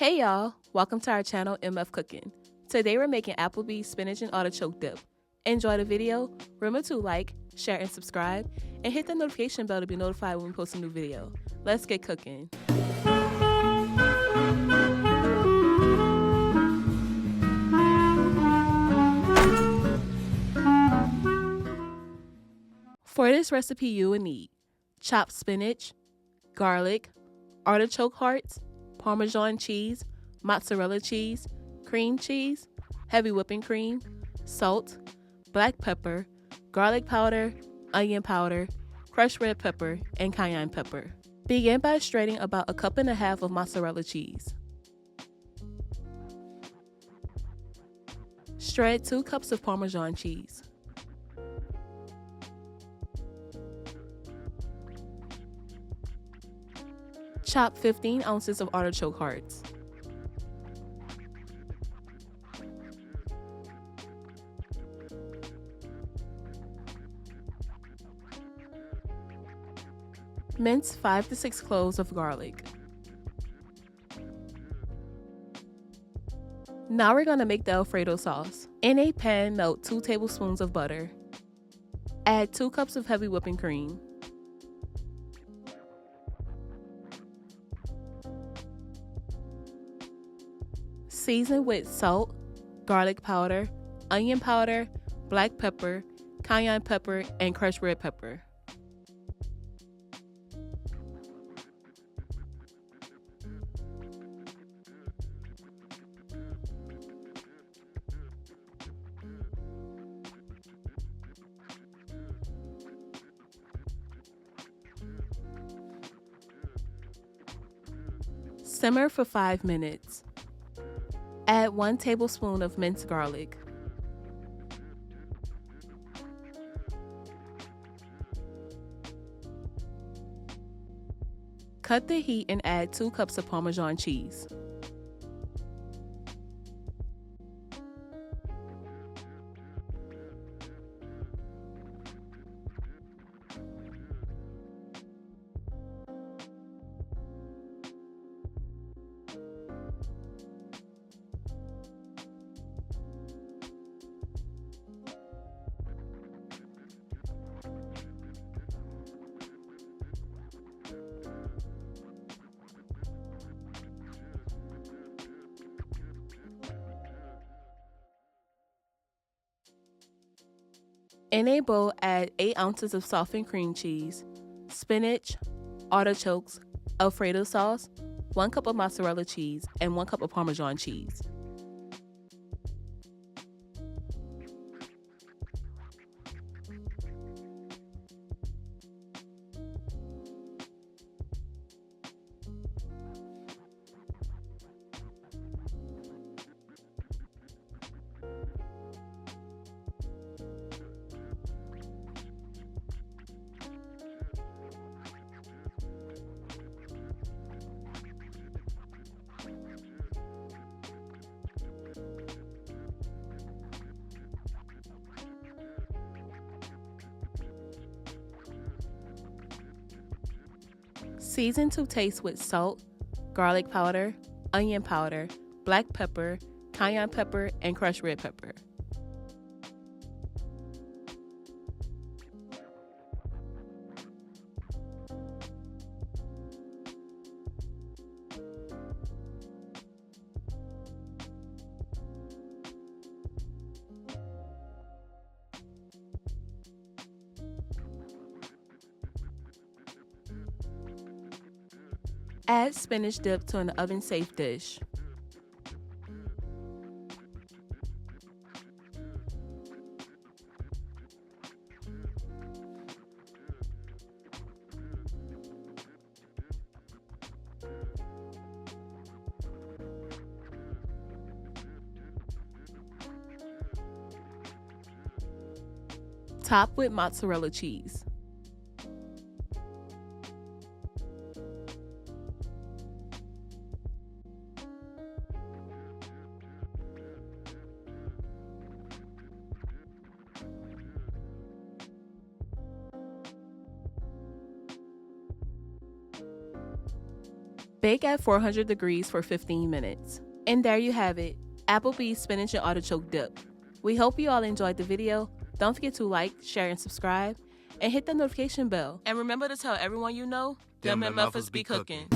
Hey y'all, welcome to our channel MF Cooking. Today we're making Applebee's spinach and artichoke dip. Enjoy the video, remember to like, share, and subscribe, and hit the notification bell to be notified when we post a new video. Let's get cooking. For this recipe you will need chopped spinach, garlic, artichoke hearts, Parmesan cheese, mozzarella cheese, cream cheese, heavy whipping cream, salt, black pepper, garlic powder, onion powder, crushed red pepper, and cayenne pepper. Begin by straining about 1.5 cups of mozzarella cheese. Shred 2 cups of Parmesan cheese. Chop 15 ounces of artichoke hearts. Mince 5 to 6 cloves of garlic. Now we're going to make the Alfredo sauce. In a pan, melt 2 tablespoons of butter. Add 2 cups of heavy whipping cream. Season with salt, garlic powder, onion powder, black pepper, cayenne pepper, and crushed red pepper. Simmer for 5 minutes. Add 1 tablespoon of minced garlic. Cut the heat and add 2 cups of Parmesan cheese. In a bowl, add 8 ounces of softened cream cheese, spinach, artichokes, Alfredo sauce, 1 cup of mozzarella cheese, and 1 cup of Parmesan cheese. Season to taste with salt, garlic powder, onion powder, black pepper, cayenne pepper, and crushed red pepper. Add spinach dip to an oven-safe dish. Top with mozzarella cheese. Bake at 400 degrees for 15 minutes. And there you have it, Applebee's spinach and artichoke dip. We hope you all enjoyed the video. Don't forget to like, share, and subscribe, and hit the notification bell. And remember to tell everyone you know, them MFers be cooking.